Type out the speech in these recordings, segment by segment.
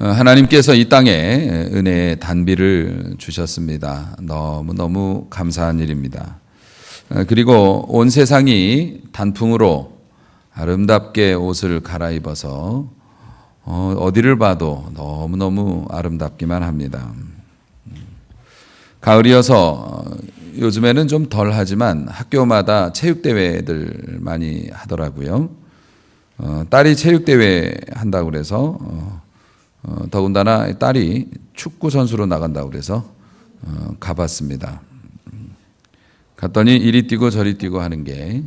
하나님께서 이 땅에 은혜의 단비를 주셨습니다. 너무너무 감사한 일입니다. 그리고 온 세상이 단풍으로 아름답게 옷을 갈아입어서 어디를 봐도 너무너무 아름답기만 합니다. 가을이어서 요즘에는 좀 덜 하지만 학교마다 체육대회들 많이 하더라고요. 딸이 체육대회 한다고 그래서 더군다나 딸이 축구 선수로 나간다고 그래서 가봤습니다. 갔더니 이리 뛰고 저리 뛰고 하는 게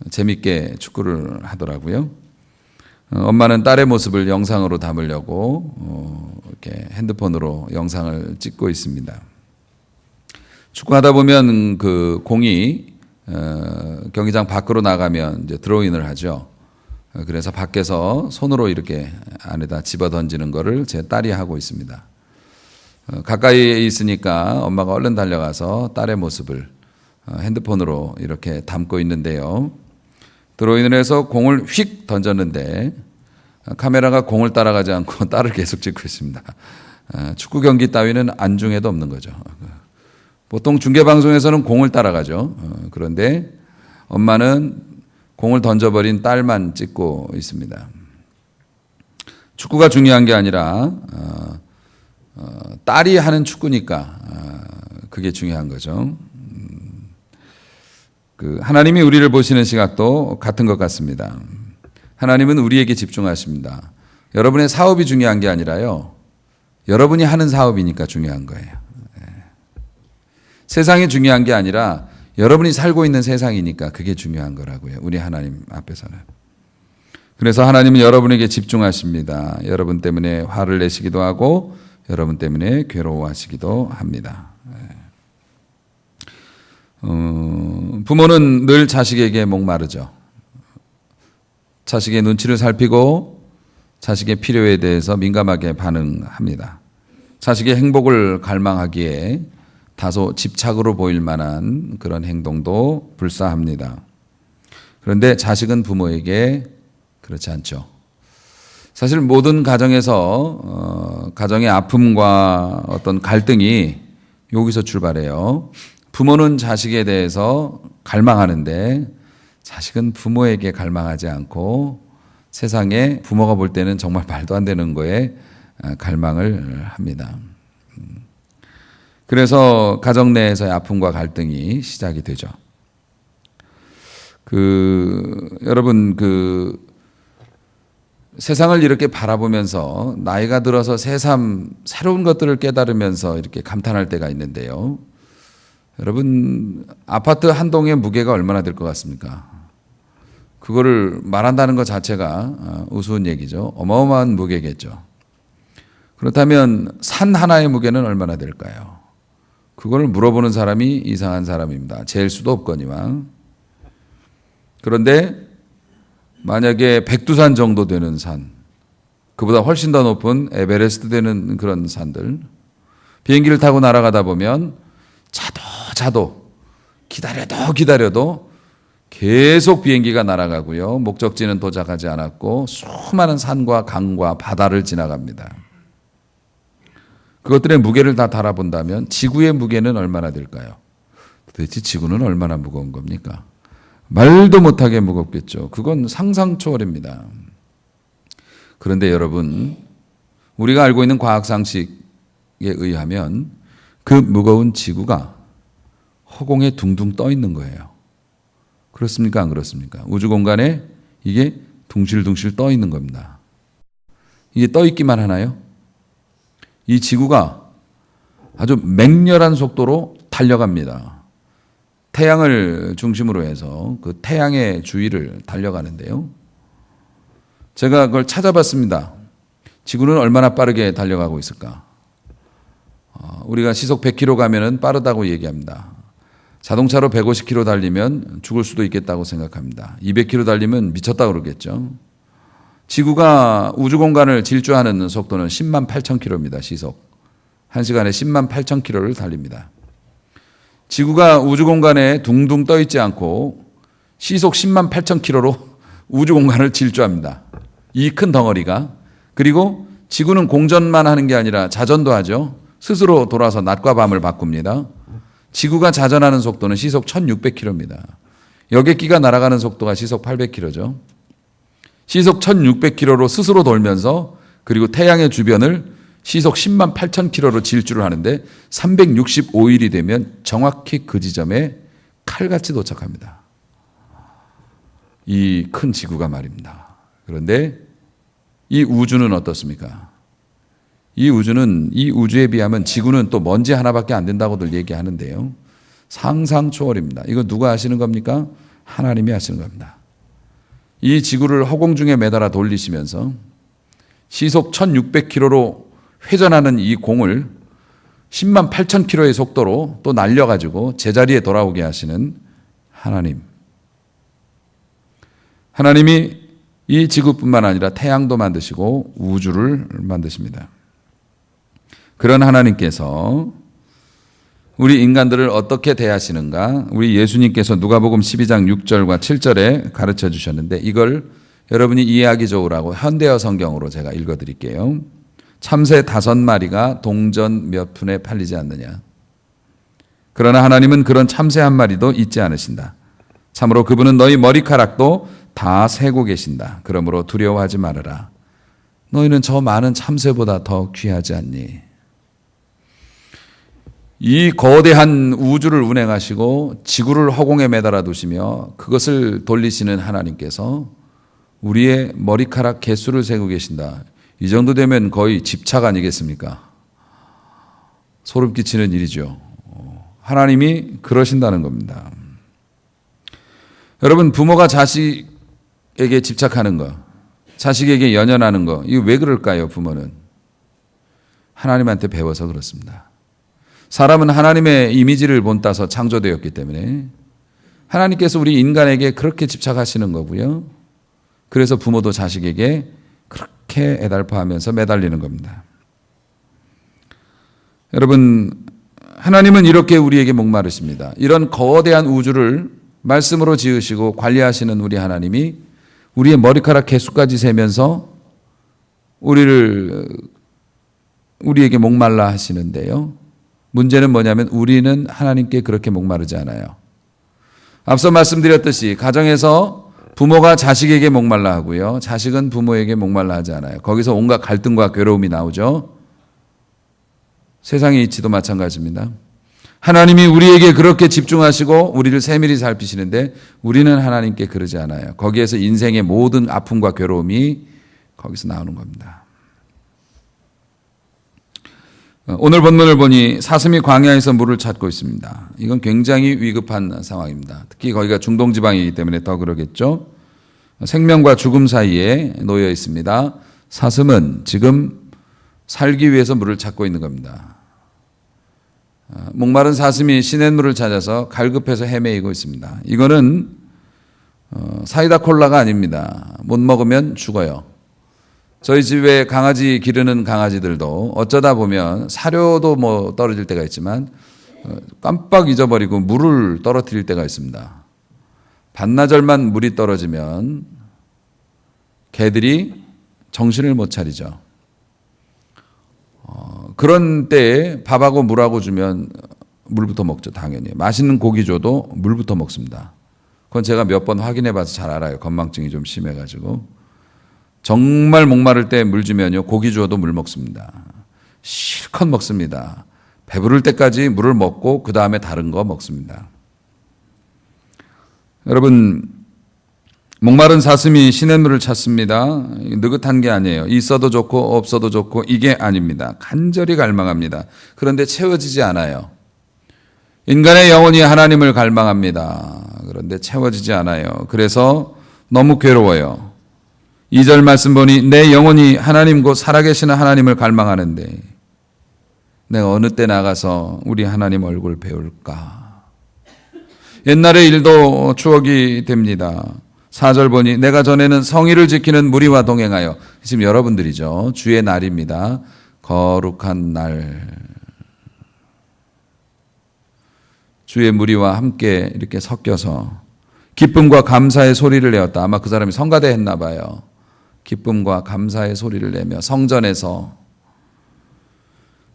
재밌게 축구를 하더라고요. 엄마는 딸의 모습을 영상으로 담으려고 이렇게 핸드폰으로 영상을 찍고 있습니다. 축구하다 보면 그 공이 경기장 밖으로 나가면 이제 드로인을 하죠. 그래서 밖에서 손으로 이렇게 안에다 집어 던지는 거를 제 딸이 하고 있습니다. 가까이에 있으니까 엄마가 얼른 달려가서 딸의 모습을 핸드폰으로 이렇게 담고 있는데요. 드로인을 해서 공을 휙 던졌는데 카메라가 공을 따라가지 않고 딸을 계속 찍고 있습니다. 축구 경기 따위는 안중에도 없는 거죠. 보통 중계방송에서는 공을 따라가죠. 그런데 엄마는 공을 던져버린 딸만 찍고 있습니다. 축구가 중요한 게 아니라 딸이 하는 축구니까 그게 중요한 거죠. 하나님이 우리를 보시는 시각도 같은 것 같습니다. 하나님은 우리에게 집중하십니다. 여러분의 사업이 중요한 게 아니라요. 여러분이 하는 사업이니까 중요한 거예요. 세상이 중요한 게 아니라 여러분이 살고 있는 세상이니까 그게 중요한 거라고요. 우리 하나님 앞에서는. 그래서 하나님은 여러분에게 집중하십니다. 여러분 때문에 화를 내시기도 하고 여러분 때문에 괴로워하시기도 합니다. 부모는 늘 자식에게 목마르죠. 자식의 눈치를 살피고 자식의 필요에 대해서 민감하게 반응합니다. 자식의 행복을 갈망하기에 다소 집착으로 보일 만한 그런 행동도 불사합니다. 그런데 자식은 부모에게 그렇지 않죠. 사실 모든 가정에서 가정의 아픔과 어떤 갈등이 여기서 출발해요. 부모는 자식에 대해서 갈망하는데 자식은 부모에게 갈망하지 않고 세상에 부모가 볼 때는 정말 말도 안 되는 거에 갈망을 합니다. 그래서 가정 내에서의 아픔과 갈등이 시작이 되죠. 여러분 세상을 이렇게 바라보면서 나이가 들어서 새삼 새로운 것들을 깨달으면서 이렇게 감탄할 때가 있는데요. 여러분 아파트 한 동의 무게가 얼마나 될 것 같습니까? 그거를 말한다는 것 자체가 우스운 얘기죠. 어마어마한 무게겠죠. 그렇다면 산 하나의 무게는 얼마나 될까요? 그걸 물어보는 사람이 이상한 사람입니다. 잴 수도 없거니와. 그런데 만약에 백두산 정도 되는 산, 그보다 훨씬 더 높은 에베레스트 되는 그런 산들, 비행기를 타고 날아가다 보면 자도 기다려도 계속 비행기가 날아가고요. 목적지는 도착하지 않았고 수많은 산과 강과 바다를 지나갑니다. 그것들의 무게를 다 달아본다면 지구의 무게는 얼마나 될까요? 도대체 지구는 얼마나 무거운 겁니까? 말도 못하게 무겁겠죠. 그건 상상 초월입니다. 그런데 여러분, 우리가 알고 있는 과학 상식에 의하면 그 무거운 지구가 허공에 둥둥 떠 있는 거예요. 그렇습니까? 안 그렇습니까? 우주 공간에 이게 둥실둥실 떠 있는 겁니다. 이게 떠 있기만 하나요? 이 지구가 아주 맹렬한 속도로 달려갑니다. 태양을 중심으로 해서 그 태양의 주위를 달려가는데요. 제가 그걸 찾아봤습니다. 지구는 얼마나 빠르게 달려가고 있을까? 우리가 시속 100km 가면은 빠르다고 얘기합니다. 자동차로 150km 달리면 죽을 수도 있겠다고 생각합니다. 200km 달리면 미쳤다고 그러겠죠. 지구가 우주 공간을 질주하는 속도는 10만 8천 km입니다. 시속. 1시간에 10만 8천 km를 달립니다. 지구가 우주 공간에 둥둥 떠 있지 않고 시속 10만 8천 km로 우주 공간을 질주합니다. 이 큰 덩어리가 그리고 지구는 공전만 하는 게 아니라 자전도 하죠. 스스로 돌아서 낮과 밤을 바꿉니다. 지구가 자전하는 속도는 시속 1600km입니다. 여객기가 날아가는 속도가 시속 800km죠. 시속 1600km로 스스로 돌면서 그리고 태양의 주변을 시속 10만 8천 km로 질주를 하는데 365일이 되면 정확히 그 지점에 칼같이 도착합니다. 이 큰 지구가 말입니다. 그런데 이 우주는 어떻습니까? 이 우주는 이 우주에 비하면 지구는 또 먼지 하나밖에 안 된다고들 얘기하는데요. 상상 초월입니다. 이거 누가 하시는 겁니까? 하나님이 하시는 겁니다. 이 지구를 허공 중에 매달아 돌리시면서 시속 1600km로 회전하는 이 공을 10만 8천 km의 속도로 또 날려가지고 제자리에 돌아오게 하시는 하나님. 하나님이 이 지구뿐만 아니라 태양도 만드시고 우주를 만드십니다. 그런 하나님께서 우리 인간들을 어떻게 대하시는가? 우리 예수님께서 누가복음 12장 6절과 7절에 가르쳐 주셨는데 이걸 여러분이 이해하기 좋으라고 현대어 성경으로 제가 읽어드릴게요. 참새 5마리가 동전 몇 푼에 팔리지 않느냐. 그러나 하나님은 그런 참새 한 마리도 잊지 않으신다. 참으로 그분은 너희 머리카락도 다 세고 계신다. 그러므로 두려워하지 말아라. 너희는 저 많은 참새보다 더 귀하지 않니? 이 거대한 우주를 운행하시고 지구를 허공에 매달아 두시며 그것을 돌리시는 하나님께서 우리의 머리카락 개수를 세고 계신다. 이 정도 되면 거의 집착 아니겠습니까? 소름 끼치는 일이죠. 하나님이 그러신다는 겁니다. 여러분, 부모가 자식에게 집착하는 거, 자식에게 연연하는 거, 이거 왜 그럴까요, 부모는? 하나님한테 배워서 그렇습니다. 사람은 하나님의 이미지를 본따서 창조되었기 때문에 하나님께서 우리 인간에게 그렇게 집착하시는 거고요. 그래서 부모도 자식에게 그렇게 애달파하면서 매달리는 겁니다. 여러분, 하나님은 이렇게 우리에게 목마르십니다. 이런 거대한 우주를 말씀으로 지으시고 관리하시는 우리 하나님이 우리의 머리카락 개수까지 세면서 우리에게 목말라 하시는데요. 문제는 뭐냐면 우리는 하나님께 그렇게 목마르지 않아요. 앞서 말씀드렸듯이 가정에서 부모가 자식에게 목말라 하고요. 자식은 부모에게 목말라 하지 않아요. 거기서 온갖 갈등과 괴로움이 나오죠. 세상의 이치도 마찬가지입니다. 하나님이 우리에게 그렇게 집중하시고 우리를 세밀히 살피시는데 우리는 하나님께 그러지 않아요. 거기에서 인생의 모든 아픔과 괴로움이 거기서 나오는 겁니다. 오늘 본문을 보니 사슴이 광야에서 물을 찾고 있습니다. 이건 굉장히 위급한 상황입니다. 특히 거기가 중동 지방이기 때문에 더 그러겠죠. 생명과 죽음 사이에 놓여 있습니다. 사슴은 지금 살기 위해서 물을 찾고 있는 겁니다. 목마른 사슴이 시냇물을 찾아서 갈급해서 헤매이고 있습니다. 이거는 사이다 콜라가 아닙니다. 못 먹으면 죽어요. 저희 집에 강아지 기르는 강아지들도 어쩌다 보면 사료도 뭐 떨어질 때가 있지만 깜빡 잊어버리고 물을 떨어뜨릴 때가 있습니다. 반나절만 물이 떨어지면 개들이 정신을 못 차리죠. 그런 때에 밥하고 물하고 주면 물부터 먹죠, 당연히. 맛있는 고기 줘도 물부터 먹습니다. 그건 제가 몇 번 확인해 봐서 잘 알아요. 건망증이 좀 심해가지고. 정말 목마를 때 물 주면요, 고기 주어도 물 먹습니다. 실컷 먹습니다. 배부를 때까지 물을 먹고 그 다음에 다른 거 먹습니다. 여러분, 목마른 사슴이 시냇물을 찾습니다. 느긋한 게 아니에요. 있어도 좋고 없어도 좋고 이게 아닙니다. 간절히 갈망합니다. 그런데 채워지지 않아요. 인간의 영혼이 하나님을 갈망합니다. 그런데 채워지지 않아요. 그래서 너무 괴로워요. 2절 말씀 보니 내 영혼이 하나님 곧 살아계시는 하나님을 갈망하는데 내가 어느 때 나가서 우리 하나님 얼굴 배울까. 옛날의 일도 추억이 됩니다. 4절 보니 내가 전에는 성의를 지키는 무리와 동행하여, 지금 여러분들이죠. 주의 날입니다. 거룩한 날. 주의 무리와 함께 이렇게 섞여서 기쁨과 감사의 소리를 내었다. 아마 그 사람이 성가대 했나 봐요. 기쁨과 감사의 소리를 내며 성전에서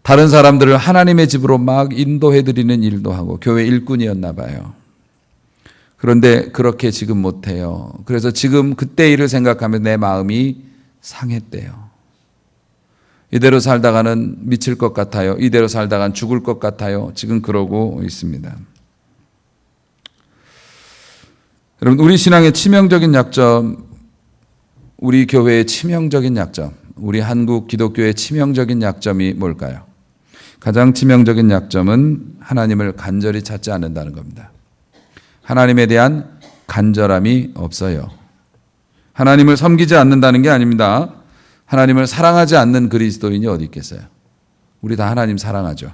다른 사람들을 하나님의 집으로 막 인도해드리는 일도 하고 교회 일꾼이었나 봐요. 그런데 그렇게 지금 못해요. 그래서 지금 그때 일을 생각하면 내 마음이 상했대요. 이대로 살다가는 미칠 것 같아요. 이대로 살다간 죽을 것 같아요. 지금 그러고 있습니다. 여러분, 우리 신앙의 치명적인 약점, 우리 교회의 치명적인 약점, 우리 한국 기독교의 치명적인 약점이 뭘까요? 가장 치명적인 약점은 하나님을 간절히 찾지 않는다는 겁니다. 하나님에 대한 간절함이 없어요. 하나님을 섬기지 않는다는 게 아닙니다. 하나님을 사랑하지 않는 그리스도인이 어디 있겠어요? 우리 다 하나님 사랑하죠.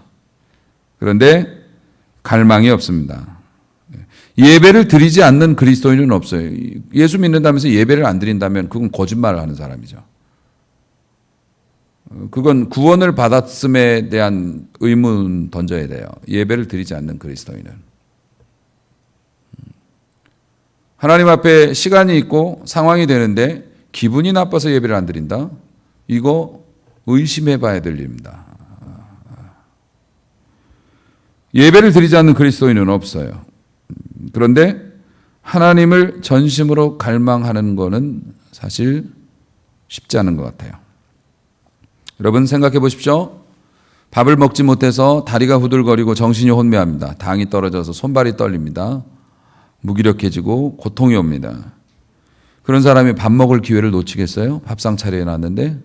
그런데 갈망이 없습니다. 예배를 드리지 않는 그리스도인은 없어요. 예수 믿는다면서 예배를 안 드린다면 그건 거짓말을 하는 사람이죠. 그건 구원을 받았음에 대한 의문 던져야 돼요. 예배를 드리지 않는 그리스도인은. 하나님 앞에 시간이 있고 상황이 되는데 기분이 나빠서 예배를 안 드린다? 이거 의심해 봐야 될 일입니다. 예배를 드리지 않는 그리스도인은 없어요. 그런데 하나님을 전심으로 갈망하는 것은 사실 쉽지 않은 것 같아요. 여러분 생각해 보십시오. 밥을 먹지 못해서 다리가 후들거리고 정신이 혼미합니다. 당이 떨어져서 손발이 떨립니다. 무기력해지고 고통이 옵니다. 그런 사람이 밥 먹을 기회를 놓치겠어요? 밥상 차려해 놨는데.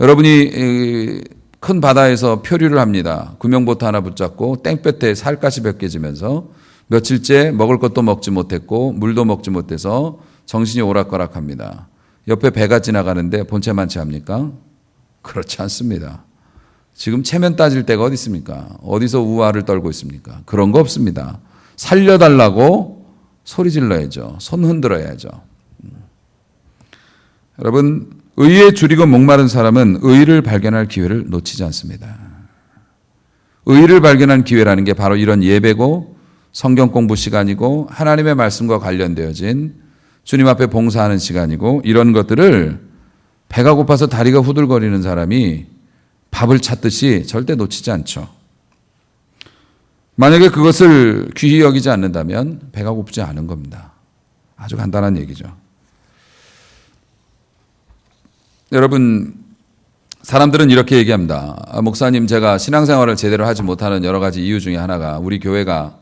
여러분이 큰 바다에서 표류를 합니다. 구명보트 하나 붙잡고 땡볕에 살갗이 벗겨지면서 며칠째 먹을 것도 먹지 못했고 물도 먹지 못해서 정신이 오락가락합니다. 옆에 배가 지나가는데 본체만 체합니까? 그렇지 않습니다. 지금 체면 따질 때가 어디 있습니까? 어디서 우화를 떨고 있습니까? 그런 거 없습니다. 살려달라고 소리 질러야죠. 손 흔들어야죠. 여러분, 의에 줄이고 목마른 사람은 의를 발견할 기회를 놓치지 않습니다. 의를 발견한 기회라는 게 바로 이런 예배고 성경 공부 시간이고 하나님의 말씀과 관련되어진 주님 앞에 봉사하는 시간이고 이런 것들을 배가 고파서 다리가 후들거리는 사람이 밥을 찾듯이 절대 놓치지 않죠. 만약에 그것을 귀히 여기지 않는다면 배가 고프지 않은 겁니다. 아주 간단한 얘기죠. 여러분, 사람들은 이렇게 얘기합니다. 목사님, 제가 신앙생활을 제대로 하지 못하는 여러 가지 이유 중에 하나가 우리 교회가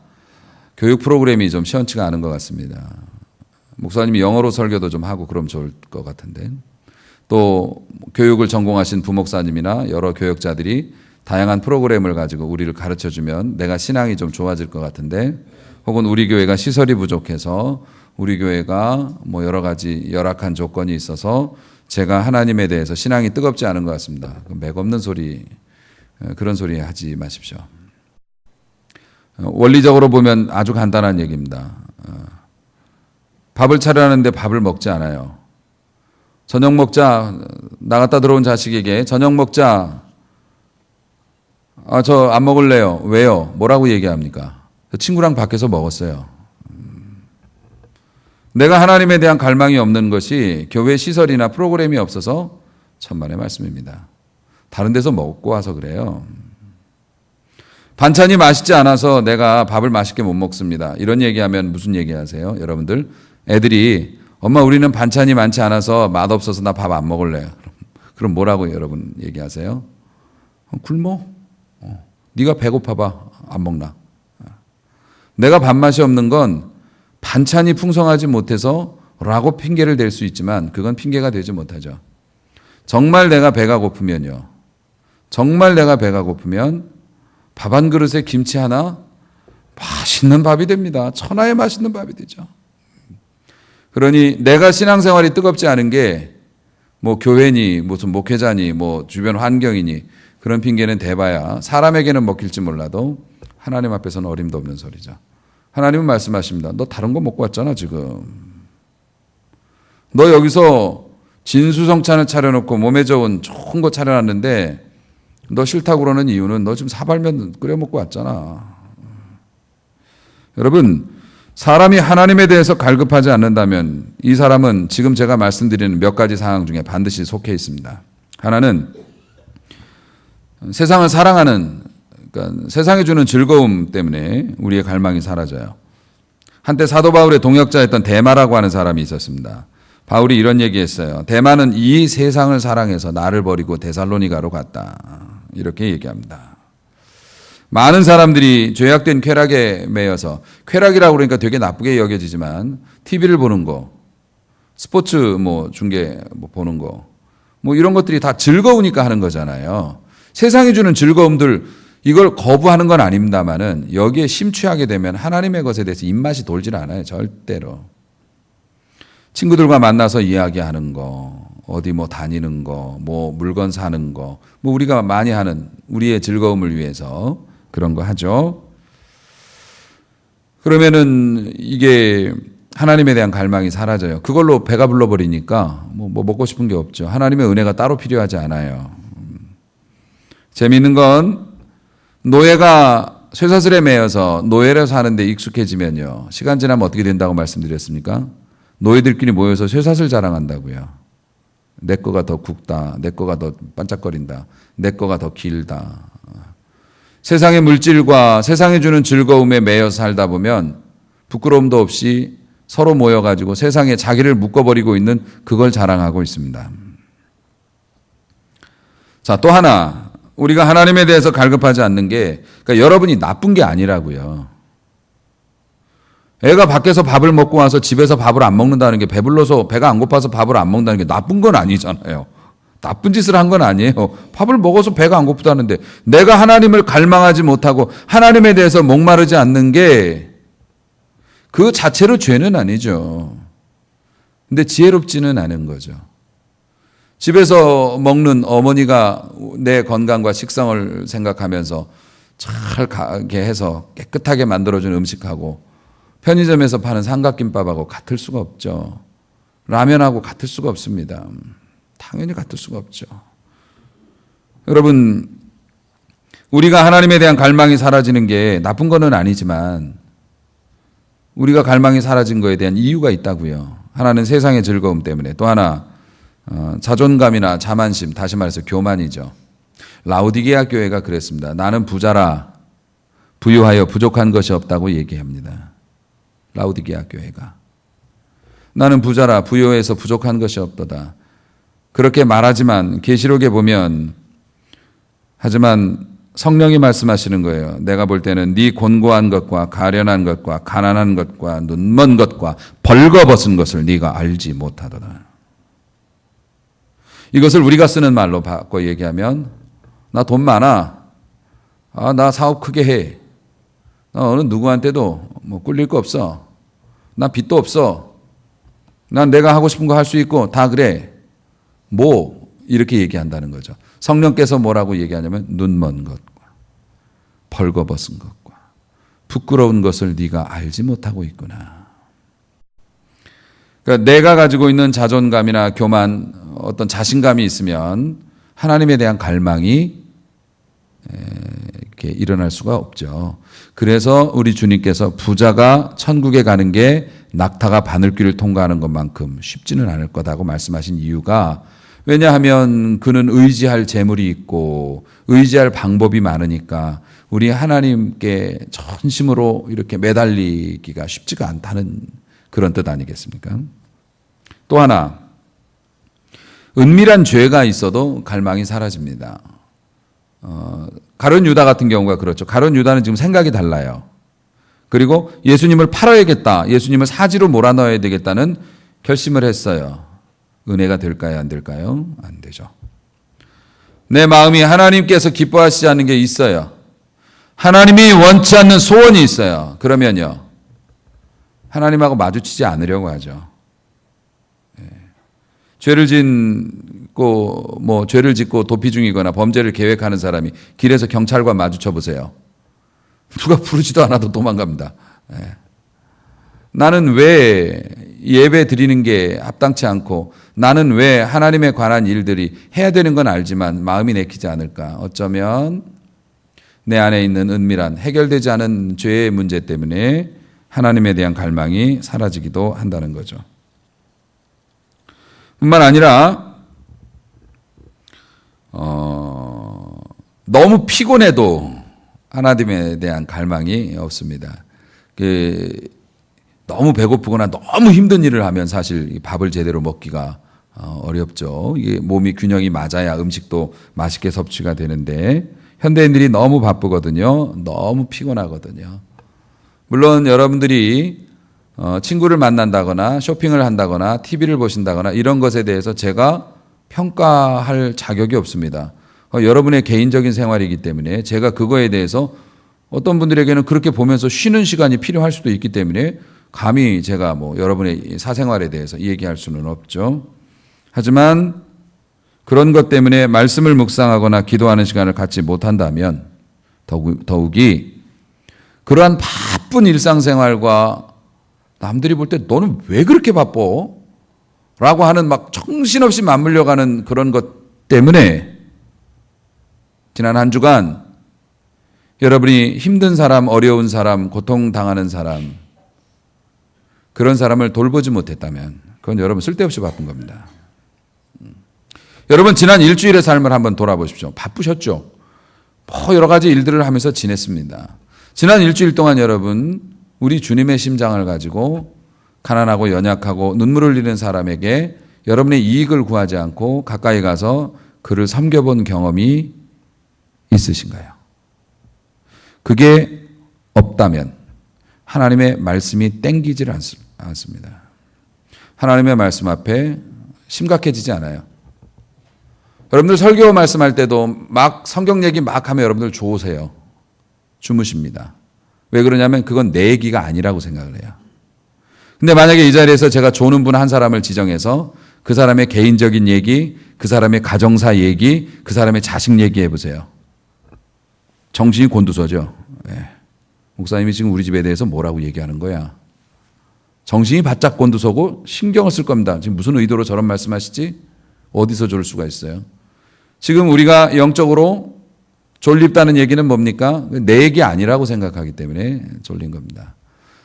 교육 프로그램이 좀 시원치가 않은 것 같습니다. 목사님이 영어로 설교도 좀 하고 그럼 좋을 것 같은데, 또 교육을 전공하신 부목사님이나 여러 교역자들이 다양한 프로그램을 가지고 우리를 가르쳐주면 내가 신앙이 좀 좋아질 것 같은데, 혹은 우리 교회가 시설이 부족해서 우리 교회가 뭐 여러 가지 열악한 조건이 있어서 제가 하나님에 대해서 신앙이 뜨겁지 않은 것 같습니다. 맥없는 소리, 그런 소리 하지 마십시오. 원리적으로 보면 아주 간단한 얘기입니다. 밥을 차려놨는데 밥을 먹지 않아요. 저녁 먹자, 나갔다 들어온 자식에게 저녁 먹자. 저 안 먹을래요. 왜요? 뭐라고 얘기합니까? 친구랑 밖에서 먹었어요. 내가 하나님에 대한 갈망이 없는 것이 교회 시설이나 프로그램이 없어서 천만의 말씀입니다. 다른 데서 먹고 와서 그래요. 반찬이 맛있지 않아서 내가 밥을 맛있게 못 먹습니다. 이런 얘기하면 무슨 얘기하세요? 여러분들, 애들이 엄마 우리는 반찬이 많지 않아서 맛없어서 나 밥 안 먹을래요. 그럼 뭐라고 여러분 얘기하세요? 굶어. 네가 배고파봐. 안 먹나. 내가 밥맛이 없는 건 반찬이 풍성하지 못해서 라고 핑계를 댈 수 있지만 그건 핑계가 되지 못하죠. 정말 내가 배가 고프면요. 정말 내가 배가 고프면 밥 한 그릇에 김치 하나 맛있는 밥이 됩니다. 천하의 맛있는 밥이 되죠. 그러니 내가 신앙생활이 뜨겁지 않은 게 뭐 교회니 무슨 목회자니 뭐 주변 환경이니 그런 핑계는 대봐야 사람에게는 먹힐지 몰라도 하나님 앞에서는 어림도 없는 소리죠. 하나님은 말씀하십니다. 너 다른 거 먹고 왔잖아 지금. 너 여기서 진수성찬을 차려놓고 몸에 좋은 거 차려놨는데 너 싫다고 그러는 이유는 너 지금 사발면 끓여 먹고 왔잖아. 여러분, 사람이 하나님에 대해서 갈급하지 않는다면 이 사람은 지금 제가 말씀드리는 몇 가지 상황 중에 반드시 속해 있습니다. 하나는 세상을 사랑하는, 그러니까 세상이 주는 즐거움 때문에 우리의 갈망이 사라져요. 한때 사도 바울의 동역자였던 데마라고 하는 사람이 있었습니다. 바울이 이런 얘기했어요. 데마는 이 세상을 사랑해서 나를 버리고 데살로니가로 갔다. 이렇게 얘기합니다. 많은 사람들이 죄악된 쾌락에 매여서, 쾌락이라고 그러니까 되게 나쁘게 여겨지지만 TV를 보는 거, 스포츠 중계 보는 거, 이런 것들이 다 즐거우니까 하는 거잖아요. 세상이 주는 즐거움들, 이걸 거부하는 건 아닙니다만은 여기에 심취하게 되면 하나님의 것에 대해서 입맛이 돌질 않아요. 절대로. 친구들과 만나서 이야기하는 거, 어디 다니는 거, 물건 사는 거, 우리가 많이 하는 우리의 즐거움을 위해서 그런 거 하죠. 그러면은 이게 하나님에 대한 갈망이 사라져요. 그걸로 배가 불러버리니까 먹고 싶은 게 없죠. 하나님의 은혜가 따로 필요하지 않아요. 재미있는 건 노예가 쇠사슬에 매여서 노예를 사는데 익숙해지면요. 시간 지나면 어떻게 된다고 말씀드렸습니까? 노예들끼리 모여서 쇠사슬 자랑한다고요. 내 거가 더 굵다. 내 거가 더 반짝거린다. 내 거가 더 길다. 세상의 물질과 세상이 주는 즐거움에 매여 살다 보면 부끄러움도 없이 서로 모여가지고 세상에 자기를 묶어버리고 있는 그걸 자랑하고 있습니다. 자, 또 하나, 우리가 하나님에 대해서 갈급하지 않는 게, 그러니까 여러분이 나쁜 게 아니라고요. 애가 밖에서 밥을 먹고 와서 집에서 밥을 안 먹는다는 게, 배불러서 배가 안 고파서 밥을 안 먹는다는 게 나쁜 건 아니잖아요. 나쁜 짓을 한 건 아니에요. 밥을 먹어서 배가 안 고프다는데 내가 하나님을 갈망하지 못하고 하나님에 대해서 목마르지 않는 게 그 자체로 죄는 아니죠. 근데 지혜롭지는 않은 거죠. 집에서 먹는 어머니가 내 건강과 식성을 생각하면서 잘 가게 해서 깨끗하게 만들어준 음식하고 편의점에서 파는 삼각김밥하고 같을 수가 없죠. 라면하고 같을 수가 없습니다. 당연히 같을 수가 없죠. 여러분, 우리가 하나님에 대한 갈망이 사라지는 게 나쁜 거는 아니지만 우리가 갈망이 사라진 거에 대한 이유가 있다고요. 하나는 세상의 즐거움 때문에, 또 하나 자존감이나 자만심, 다시 말해서 교만이죠. 라우디게아 교회가 그랬습니다. 나는 부자라 부유하여 부족한 것이 없다고 얘기합니다. 라우디게아 교회가. 나는 부자라 부유해서 부족한 것이 없도다. 그렇게 말하지만 계시록에 보면, 하지만 성령이 말씀하시는 거예요. 내가 볼 때는 네 곤고한 것과 가련한 것과 가난한 것과 눈먼 것과 벌거벗은 것을 네가 알지 못하더라. 이것을 우리가 쓰는 말로 바꿔 얘기하면, 나 돈 많아. 나 사업 크게 해. 나 어느 누구한테도 꿀릴 거 없어. 나 빚도 없어. 난 내가 하고 싶은 거 할 수 있고 다 그래. 이렇게 얘기한다는 거죠. 성령께서 뭐라고 얘기하냐면 눈먼 것과 벌거벗은 것과 부끄러운 것을 네가 알지 못하고 있구나. 그러니까 내가 가지고 있는 자존감이나 교만, 어떤 자신감이 있으면 하나님에 대한 갈망이 이렇게 일어날 수가 없죠. 그래서 우리 주님께서 부자가 천국에 가는 게 낙타가 바늘길을 통과하는 것만큼 쉽지는 않을 거다고 말씀하신 이유가, 왜냐하면 그는 의지할 재물이 있고 의지할 방법이 많으니까 우리 하나님께 전심으로 이렇게 매달리기가 쉽지가 않다는 그런 뜻 아니겠습니까? 또 하나, 은밀한 죄가 있어도 갈망이 사라집니다. 가룟 유다 같은 경우가 그렇죠. 가룟 유다는 지금 생각이 달라요. 그리고 예수님을 팔아야겠다, 예수님을 사지로 몰아넣어야 되겠다는 결심을 했어요. 은혜가 될까요? 안 될까요? 안 되죠. 내 마음이 하나님께서 기뻐하시지 않는 게 있어요. 하나님이 원치 않는 소원이 있어요. 그러면요, 하나님하고 마주치지 않으려고 하죠. 죄를 짓고 도피 중이거나 범죄를 계획하는 사람이 길에서 경찰과 마주쳐 보세요. 누가 부르지도 않아도 도망갑니다. 나는 왜 예배 드리는 게 합당치 않고, 나는 왜 하나님에 관한 일들이 해야 되는 건 알지만 마음이 내키지 않을까? 어쩌면 내 안에 있는 은밀한 해결되지 않은 죄의 문제 때문에 하나님에 대한 갈망이 사라지기도 한다는 거죠. 뿐만 아니라 너무 피곤해도 하나님에 대한 갈망이 없습니다. 너무 배고프거나 너무 힘든 일을 하면 사실 밥을 제대로 먹기가 어렵죠. 이게 몸이 균형이 맞아야 음식도 맛있게 섭취가 되는데 현대인들이 너무 바쁘거든요. 너무 피곤하거든요. 물론 여러분들이 친구를 만난다거나 쇼핑을 한다거나 TV를 보신다거나 이런 것에 대해서 제가 평가할 자격이 없습니다. 여러분의 개인적인 생활이기 때문에 제가 그거에 대해서 어떤 분들에게는 그렇게 보면서 쉬는 시간이 필요할 수도 있기 때문에 감히 제가 여러분의 사생활에 대해서 얘기할 수는 없죠. 하지만 그런 것 때문에 말씀을 묵상하거나 기도하는 시간을 갖지 못한다면 더욱이 그러한 바쁜 일상생활과 남들이 볼 때 너는 왜 그렇게 바빠? 라고 하는 막 정신없이 맞물려가는 그런 것 때문에 지난 한 주간 여러분이 힘든 사람, 어려운 사람, 고통당하는 사람, 그런 사람을 돌보지 못했다면 그건 여러분 쓸데없이 바쁜 겁니다. 여러분 지난 일주일의 삶을 한번 돌아보십시오. 바쁘셨죠? 여러 가지 일들을 하면서 지냈습니다. 지난 일주일 동안 여러분 우리 주님의 심장을 가지고 가난하고 연약하고 눈물을 흘리는 사람에게 여러분의 이익을 구하지 않고 가까이 가서 그를 섬겨본 경험이 있으신가요? 그게 없다면 하나님의 말씀이 땡기질 않습니다. 하나님의 말씀 앞에 심각해지지 않아요. 여러분들 설교 말씀할 때도 막 성경 얘기 막 하면 여러분들 좋으세요. 주무십니다. 왜 그러냐면 그건 내 얘기가 아니라고 생각을 해요. 근데 만약에 이 자리에서 제가 조는 분 한 사람을 지정해서 그 사람의 개인적인 얘기, 그 사람의 가정사 얘기, 그 사람의 자식 얘기해 보세요. 정신이 곤두서죠. 네. 목사님이 지금 우리 집에 대해서 뭐라고 얘기하는 거야? 정신이 바짝 곤두서고 신경을 쓸 겁니다. 지금 무슨 의도로 저런 말씀하시지? 어디서 졸을 수가 있어요? 지금 우리가 영적으로 졸립다는 얘기는 뭡니까? 내 얘기 아니라고 생각하기 때문에 졸린 겁니다.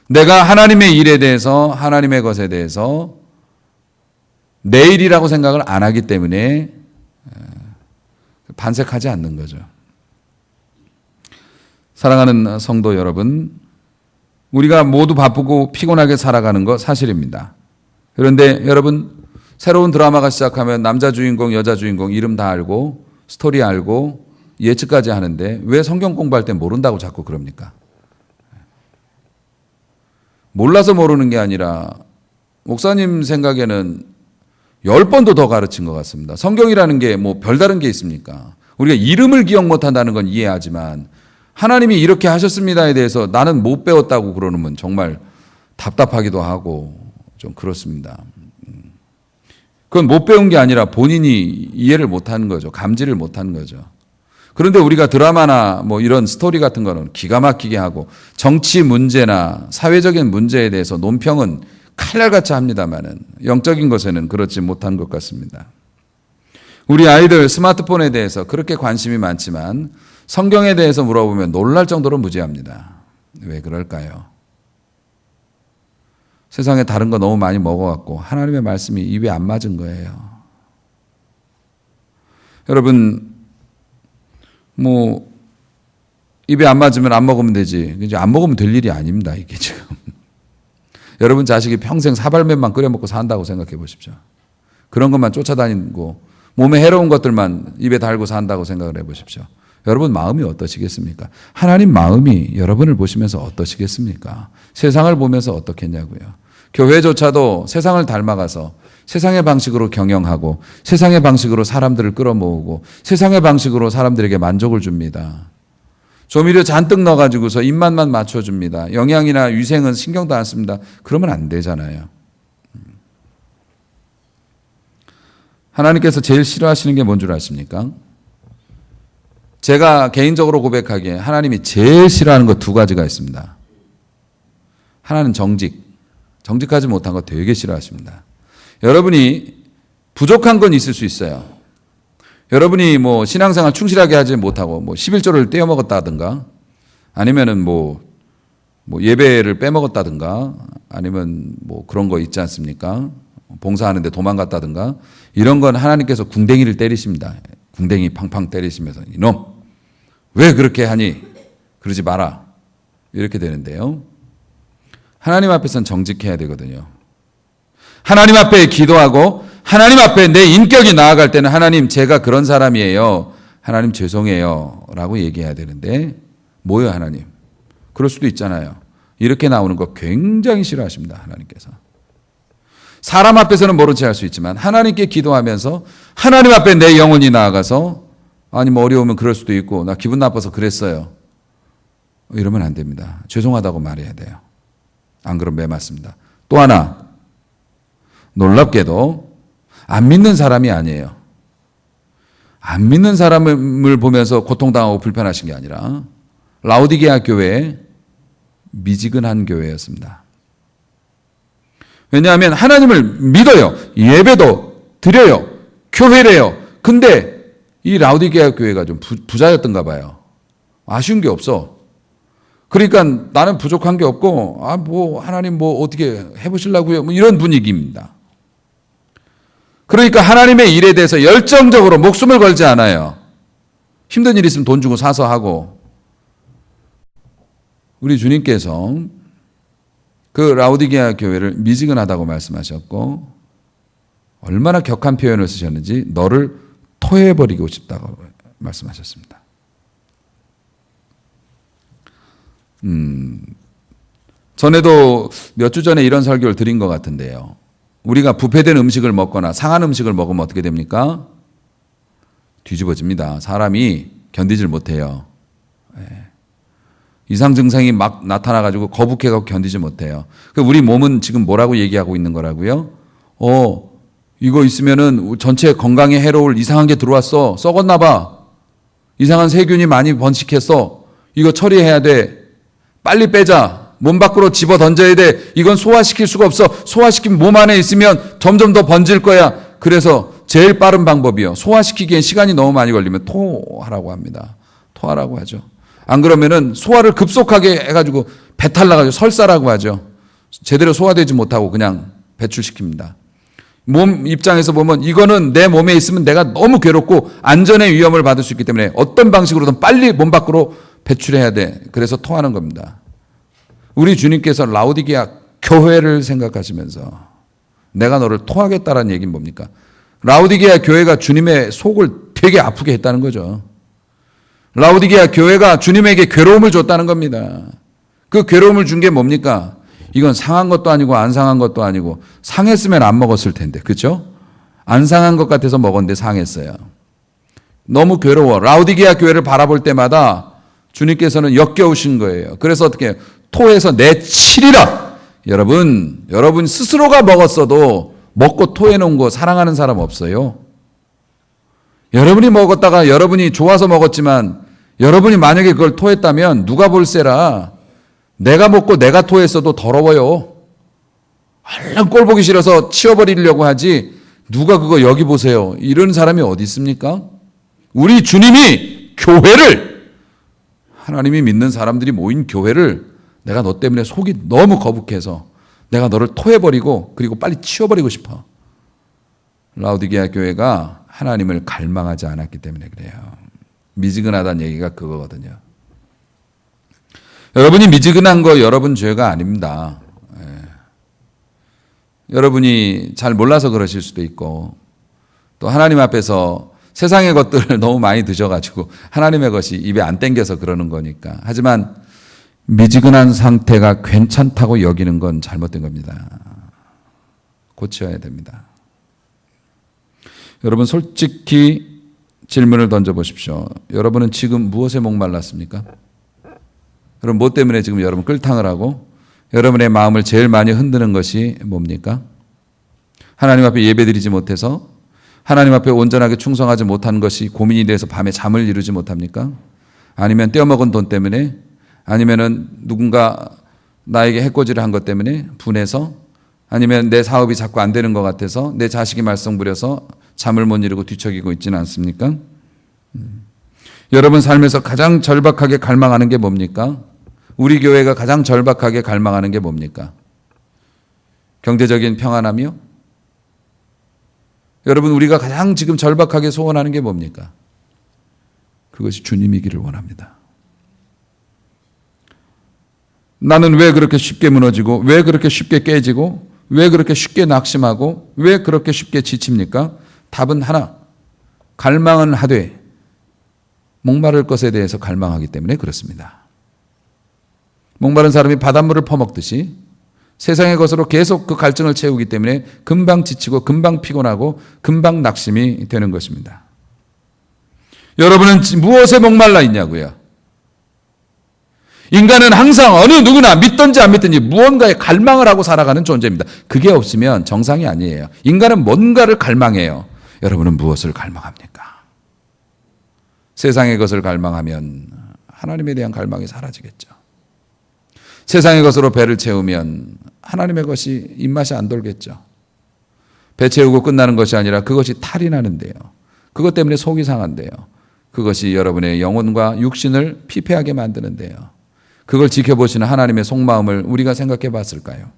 내가 하나님의 일에 대해서 하나님의 것에 대해서 내 일이라고 생각을 안 하기 때문에 반색하지 않는 거죠. 사랑하는 성도 여러분, 우리가 모두 바쁘고 피곤하게 살아가는 거 사실입니다. 그런데 여러분 새로운 드라마가 시작하면 남자 주인공, 여자 주인공 이름 다 알고 스토리 알고 예측까지 하는데 왜 성경 공부할 때 모른다고 자꾸 그럽니까? 몰라서 모르는 게 아니라 목사님 생각에는 10번도 더 가르친 것 같습니다. 성경이라는 게 별다른 게 있습니까? 우리가 이름을 기억 못한다는 건 이해하지만 하나님이 이렇게 하셨습니다에 대해서 나는 못 배웠다고 그러면 정말 답답하기도 하고 좀 그렇습니다. 그건 못 배운 게 아니라 본인이 이해를 못하는 거죠. 감지를 못하는 거죠. 그런데 우리가 드라마나 이런 스토리 같은 거는 기가 막히게 하고 정치 문제나 사회적인 문제에 대해서 논평은 칼날같이 합니다만은 영적인 것에는 그렇지 못한 것 같습니다. 우리 아이들 스마트폰에 대해서 그렇게 관심이 많지만 성경에 대해서 물어보면 놀랄 정도로 무지합니다. 왜 그럴까요? 세상에 다른 거 너무 많이 먹어갖고 하나님의 말씀이 입에 안 맞은 거예요. 여러분 입에 안 맞으면 안 먹으면 되지. 이제 안 먹으면 될 일이 아닙니다. 이게 지금. 여러분 자식이 평생 사발면만 끓여 먹고 산다고 생각해 보십시오. 그런 것만 쫓아다니고 몸에 해로운 것들만 입에 달고 산다고 생각을 해 보십시오. 여러분 마음이 어떠시겠습니까? 하나님 마음이 여러분을 보시면서 어떠시겠습니까? 세상을 보면서 어떻겠냐고요. 교회조차도 세상을 닮아가서 세상의 방식으로 경영하고 세상의 방식으로 사람들을 끌어모으고 세상의 방식으로 사람들에게 만족을 줍니다. 조미료 잔뜩 넣어가지고서 입맛만 맞춰줍니다. 영양이나 위생은 신경도 안 씁니다. 그러면 안 되잖아요. 하나님께서 제일 싫어하시는 게 뭔 줄 아십니까? 제가 개인적으로 고백하기에 하나님이 제일 싫어하는 것 두 가지가 있습니다. 하나는 정직하지 못한 거 되게 싫어하십니다. 여러분이 부족한 건 있을 수 있어요. 여러분이 신앙생활 충실하게 하지 못하고 11조를 떼어먹었다든가 아니면은 뭐 예배를 빼먹었다든가 아니면 뭐 그런 거 있지 않습니까? 봉사하는데 도망갔다든가 이런 건 하나님께서 궁뎅이를 때리십니다. 궁뎅이 팡팡 때리시면서 이놈 왜 그렇게 하니? 그러지 마라. 이렇게 되는데요. 하나님 앞에서는 정직해야 되거든요. 하나님 앞에 기도하고 하나님 앞에 내 인격이 나아갈 때는 하나님 제가 그런 사람이에요. 하나님 죄송해요. 라고 얘기해야 되는데 뭐요 하나님? 그럴 수도 있잖아요. 이렇게 나오는 거 굉장히 싫어하십니다. 하나님께서. 사람 앞에서는 모른 체 할 수 있지만 하나님께 기도하면서 하나님 앞에 내 영혼이 나아가서 아니 뭐 어려우면 그럴 수도 있고 나 기분 나빠서 그랬어요. 이러면 안 됩니다. 죄송하다고 말해야 돼요. 안 그러면 매 맞습니다. 또 하나 놀랍게도 안 믿는 사람이 아니에요. 안 믿는 사람을 보면서 고통당하고 불편하신 게 아니라 라오디게아 교회에 미지근한 교회였습니다. 왜냐하면 하나님을 믿어요. 예배도 드려요. 교회래요. 근데 이 라오디게아 교회가 좀 부자였던가 봐요. 아쉬운 게 없어. 그러니까 나는 부족한 게 없고 뭐 하나님 뭐 어떻게 해보시려고요? 뭐 이런 분위기입니다. 그러니까 하나님의 일에 대해서 열정적으로 목숨을 걸지 않아요. 힘든 일 있으면 돈 주고 사서 하고. 우리 주님께서 그 라오디게아 교회를 미지근하다고 말씀하셨고 얼마나 격한 표현을 쓰셨는지 너를 토해버리고 싶다고 말씀하셨습니다. 전에도 몇 주 전에 이런 설교를 드린 것 같은데요. 우리가 부패된 음식을 먹거나 상한 음식을 먹으면 어떻게 됩니까? 뒤집어집니다. 사람이 견디질 못해요. 이상 증상이 막 나타나가지고 거북해가지고 견디지 못해요. 우리 몸은 지금 뭐라고 얘기하고 있는 거라고요? 이거 있으면은 전체 건강에 해로울 이상한 게 들어왔어. 썩었나 봐. 이상한 세균이 많이 번식했어. 이거 처리해야 돼. 빨리 빼자. 몸 밖으로 집어 던져야 돼. 이건 소화시킬 수가 없어. 소화시키면 몸 안에 있으면 점점 더 번질 거야. 그래서 제일 빠른 방법이요. 소화시키기엔 시간이 너무 많이 걸리면 토하라고 합니다. 토하라고 하죠. 안 그러면은 소화를 급속하게 해가지고 배탈 나가지고 설사라고 하죠. 제대로 소화되지 못하고 그냥 배출시킵니다. 몸 입장에서 보면 이거는 내 몸에 있으면 내가 너무 괴롭고 안전의 위험을 받을 수 있기 때문에 어떤 방식으로든 빨리 몸 밖으로 배출해야 돼. 그래서 토하는 겁니다. 우리 주님께서 라오디게아 교회를 생각하시면서 내가 너를 토하겠다라는 얘기는 뭡니까? 라오디게아 교회가 주님의 속을 되게 아프게 했다는 거죠. 라오디게아 교회가 주님에게 괴로움을 줬다는 겁니다. 그 괴로움을 준 게 뭡니까? 이건 상한 것도 아니고 안 상한 것도 아니고 상했으면 안 먹었을 텐데. 그렇죠? 안 상한 것 같아서 먹었는데 상했어요. 너무 괴로워. 라오디게아 교회를 바라볼 때마다 주님께서는 역겨우신 거예요. 그래서 어떻게 토해서 내치리라. 여러분 스스로가 먹었어도 먹고 토해놓은 거 사랑하는 사람 없어요. 여러분이 먹었다가 여러분이 좋아서 먹었지만 여러분이 만약에 그걸 토했다면 누가 볼세라. 내가 먹고 내가 토했어도 더러워요. 얼른 꼴 보기 싫어서 치워버리려고 하지 누가 그거 여기 보세요. 이런 사람이 어디 있습니까? 우리 주님이 교회를 하나님이 믿는 사람들이 모인 교회를 내가 너 때문에 속이 너무 거북해서 내가 너를 토해버리고 그리고 빨리 치워버리고 싶어. 라오디게아 교회가 하나님을 갈망하지 않았기 때문에 그래요. 미지근하다는 얘기가 그거거든요. 여러분이 미지근한 거 여러분 죄가 아닙니다. 여러분이 잘 몰라서 그러실 수도 있고 또 하나님 앞에서 세상의 것들을 너무 많이 드셔가지고 하나님의 것이 입에 안 땡겨서 그러는 거니까. 하지만 미지근한 상태가 괜찮다고 여기는 건 잘못된 겁니다. 고쳐야 됩니다. 여러분 솔직히 질문을 던져보십시오. 여러분은 지금 무엇에 목말랐습니까? 여러분 뭐 때문에 지금 여러분 끌탕을 하고 여러분의 마음을 제일 많이 흔드는 것이 뭡니까? 하나님 앞에 예배드리지 못해서 하나님 앞에 온전하게 충성하지 못한 것이 고민이 돼서 밤에 잠을 이루지 못합니까? 아니면 떼어먹은 돈 때문에 아니면은 누군가 나에게 해코지를 한 것 때문에 분해서 아니면 내 사업이 자꾸 안 되는 것 같아서 내 자식이 말썽 부려서 잠을 못 이루고 뒤척이고 있지는 않습니까? 여러분 삶에서 가장 절박하게 갈망하는 게 뭡니까? 우리 교회가 가장 절박하게 갈망하는 게 뭡니까? 경제적인 평안함이요? 여러분, 우리가 가장 지금 절박하게 소원하는 게 뭡니까? 그것이 주님이기를 원합니다. 나는 왜 그렇게 쉽게 무너지고, 왜 그렇게 쉽게 깨지고, 왜 그렇게 쉽게 낙심하고, 왜 그렇게 쉽게 지칩니까? 답은 하나. 갈망은 하되 목마를 것에 대해서 갈망하기 때문에 그렇습니다. 목마른 사람이 바닷물을 퍼먹듯이 세상의 것으로 계속 그 갈증을 채우기 때문에 금방 지치고 금방 피곤하고 금방 낙심이 되는 것입니다. 여러분은 무엇에 목말라 있냐고요? 인간은 항상 어느 누구나 믿든지 안 믿든지 무언가에 갈망을 하고 살아가는 존재입니다. 그게 없으면 정상이 아니에요. 인간은 뭔가를 갈망해요. 여러분은 무엇을 갈망합니까? 세상의 것을 갈망하면 하나님에 대한 갈망이 사라지겠죠. 세상의 것으로 배를 채우면 하나님의 것이 입맛이 안 돌겠죠. 배 채우고 끝나는 것이 아니라 그것이 탈이 나는데요. 그것 때문에 속이 상한데요. 그것이 여러분의 영혼과 육신을 피폐하게 만드는데요. 그걸 지켜보시는 하나님의 속마음을 우리가 생각해 봤을까요?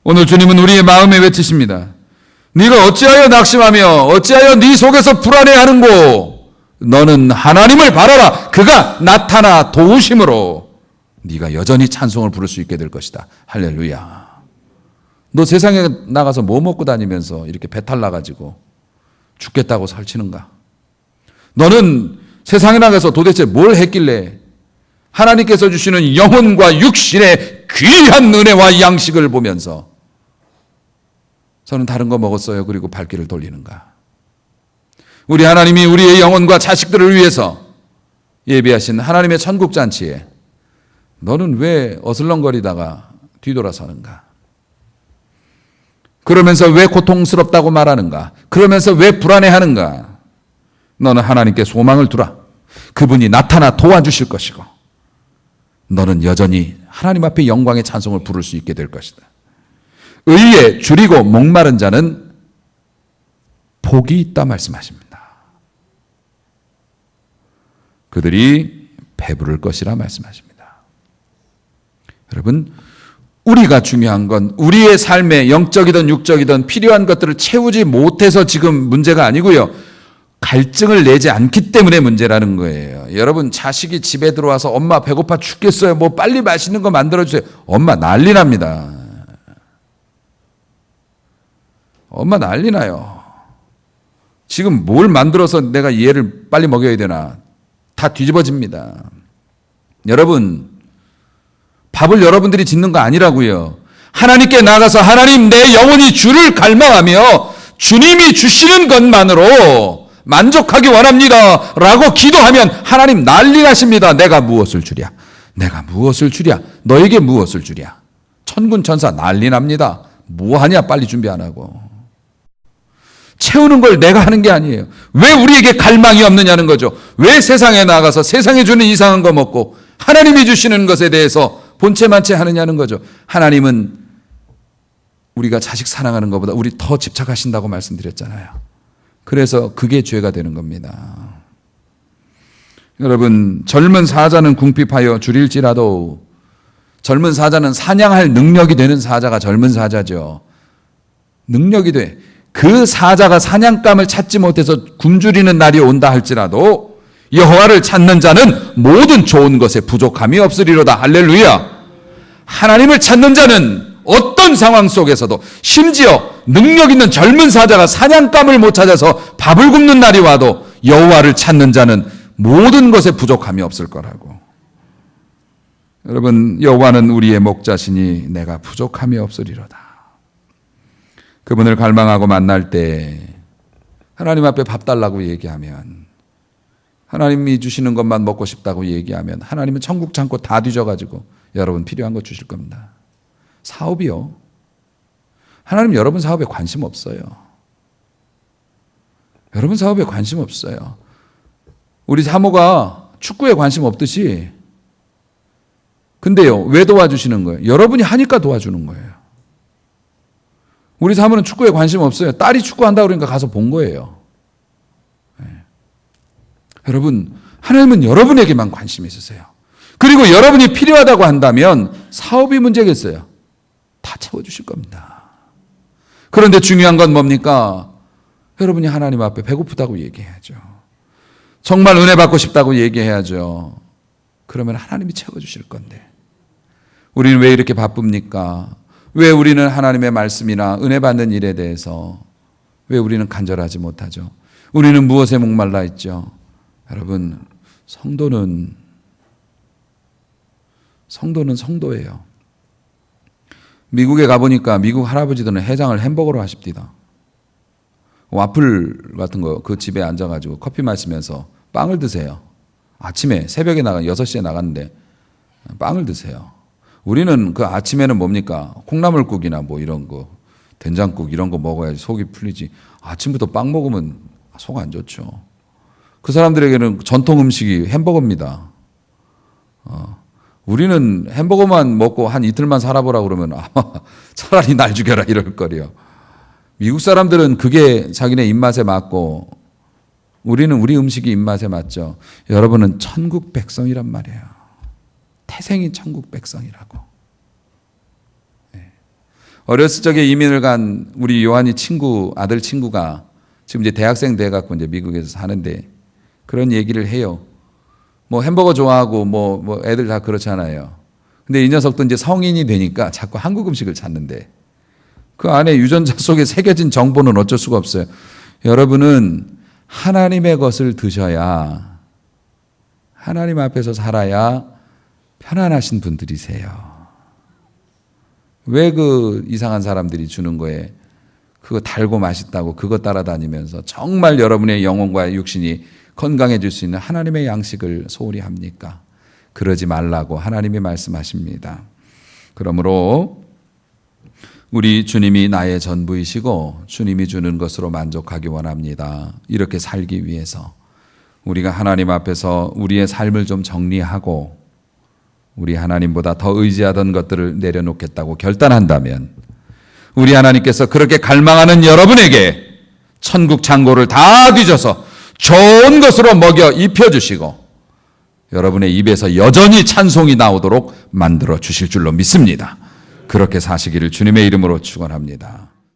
오늘 주님은 우리의 마음에 외치십니다. 네가 어찌하여 낙심하며 어찌하여 네 속에서 불안해하는고? 너는 하나님을 바라라. 그가 나타나 도우심으로 네가 여전히 찬송을 부를 수 있게 될 것이다. 할렐루야. 너 세상에 나가서 뭐 먹고 다니면서 이렇게 배탈 나가지고 죽겠다고 설치는가? 너는 세상에 나가서 도대체 뭘 했길래 하나님께서 주시는 영혼과 육신의 귀한 은혜와 양식을 보면서 저는 다른 거 먹었어요. 그리고 발길을 돌리는가? 우리 하나님이 우리의 영혼과 자식들을 위해서 예비하신 하나님의 천국잔치에 너는 왜 어슬렁거리다가 뒤돌아서는가? 그러면서 왜 고통스럽다고 말하는가? 그러면서 왜 불안해하는가? 너는 하나님께 소망을 두라. 그분이 나타나 도와주실 것이고 너는 여전히 하나님 앞에 영광의 찬송을 부를 수 있게 될 것이다. 의에 줄이고 목마른 자는 복이 있다 말씀하십니다. 그들이 배부를 것이라 말씀하십니다. 여러분, 우리가 중요한 건 우리의 삶에 영적이든 육적이든 필요한 것들을 채우지 못해서 지금 문제가 아니고요. 갈증을 내지 않기 때문에 문제라는 거예요. 여러분, 자식이 집에 들어와서 엄마 배고파 죽겠어요. 뭐 빨리 맛있는 거 만들어주세요. 엄마 난리 납니다. 엄마 난리 나요. 지금 뭘 만들어서 내가 얘를 빨리 먹여야 되나. 다 뒤집어집니다. 여러분, 밥을 여러분들이 짓는 거 아니라고요. 하나님께 나가서 하나님 내 영혼이 주를 갈망하며 주님이 주시는 것만으로 만족하기 원합니다 라고 기도하면 하나님 난리 나십니다. 내가 무엇을 주랴? 내가 무엇을 주랴? 너에게 무엇을 주랴? 천군 천사 난리 납니다. 뭐하냐 빨리 준비 안 하고. 채우는 걸 내가 하는 게 아니에요. 왜 우리에게 갈망이 없느냐는 거죠. 왜 세상에 나가서 세상에 주는 이상한 거 먹고 하나님이 주시는 것에 대해서 본체만체 하느냐는 거죠. 하나님은 우리가 자식 사랑하는 것보다 우리 더 집착하신다고 말씀드렸잖아요. 그래서 그게 죄가 되는 겁니다. 여러분, 젊은 사자는 궁핍하여 줄일지라도 젊은 사자는 사냥할 능력이 되는 사자가 젊은 사자죠. 능력이 돼. 그 사자가 사냥감을 찾지 못해서 굶주리는 날이 온다 할지라도 여호와를 찾는 자는 모든 좋은 것에 부족함이 없으리로다. 할렐루야. 하나님을 찾는 자는 어떤 상황 속에서도 심지어 능력 있는 젊은 사자가 사냥감을 못 찾아서 밥을 굶는 날이 와도 여호와를 찾는 자는 모든 것에 부족함이 없을 거라고. 여러분, 여호와는 우리의 목자시니 내가 부족함이 없으리로다. 그분을 갈망하고 만날 때 하나님 앞에 밥 달라고 얘기하면, 하나님이 주시는 것만 먹고 싶다고 얘기하면 하나님은 천국 창고 다 뒤져가지고 여러분 필요한 거 주실 겁니다. 사업이요. 하나님 여러분 사업에 관심 없어요. 여러분 사업에 관심 없어요. 우리 사모가 축구에 관심 없듯이. 근데요, 왜 도와주시는 거예요? 여러분이 하니까 도와주는 거예요. 우리 사모는 축구에 관심 없어요. 딸이 축구한다고 그러니까 가서 본 거예요. 네. 여러분, 하나님은 여러분에게만 관심이 있으세요. 그리고 여러분이 필요하다고 한다면 사업이 문제겠어요? 다 채워주실 겁니다. 그런데 중요한 건 뭡니까? 여러분이 하나님 앞에 배고프다고 얘기해야죠. 정말 은혜 받고 싶다고 얘기해야죠. 그러면 하나님이 채워주실 건데 우리는 왜 이렇게 바쁩니까? 왜 우리는 하나님의 말씀이나 은혜 받는 일에 대해서 왜 우리는 간절하지 못하죠? 우리는 무엇에 목말라 있죠? 여러분, 성도는 성도예요. 미국에 가보니까 미국 할아버지들은 해장을 햄버거로 하십니다. 와플 같은 거 그 집에 앉아가지고 커피 마시면서 빵을 드세요. 아침에 새벽에 6시에 나갔는데 빵을 드세요. 우리는 그 아침에는 뭡니까? 콩나물국이나 뭐 이런 거, 된장국 이런 거 먹어야지 속이 풀리지. 아침부터 빵 먹으면 속 안 좋죠. 그 사람들에게는 전통 음식이 햄버거입니다. 우리는 햄버거만 먹고 한 이틀만 살아보라 그러면 아마 차라리 날 죽여라 이럴 거리요. 미국 사람들은 그게 자기네 입맛에 맞고 우리는 우리 음식이 입맛에 맞죠. 여러분은 천국 백성이란 말이에요. 태생이 천국 백성이라고. 어렸을 적에 이민을 간 우리 요한이 아들 친구가 지금 이제 대학생 돼갖고 이제 미국에서 사는데 그런 얘기를 해요. 뭐 햄버거 좋아하고 뭐 애들 다 그렇잖아요. 근데 이 녀석도 이제 성인이 되니까 자꾸 한국 음식을 찾는데 그 안에 유전자 속에 새겨진 정보는 어쩔 수가 없어요. 여러분은 하나님의 것을 드셔야 하나님 앞에서 살아야 편안하신 분들이세요. 왜 그 이상한 사람들이 주는 거에 그거 달고 맛있다고 그거 따라다니면서 정말 여러분의 영혼과 육신이 건강해질 수 있는 하나님의 양식을 소홀히 합니까? 그러지 말라고 하나님이 말씀하십니다. 그러므로 우리 주님이 나의 전부이시고 주님이 주는 것으로 만족하기 원합니다. 이렇게 살기 위해서 우리가 하나님 앞에서 우리의 삶을 좀 정리하고 우리 하나님보다 더 의지하던 것들을 내려놓겠다고 결단한다면 우리 하나님께서 그렇게 갈망하는 여러분에게 천국 창고를 다 뒤져서 좋은 것으로 먹여 입혀주시고 여러분의 입에서 여전히 찬송이 나오도록 만들어 주실 줄로 믿습니다. 그렇게 사시기를 주님의 이름으로 축원합니다.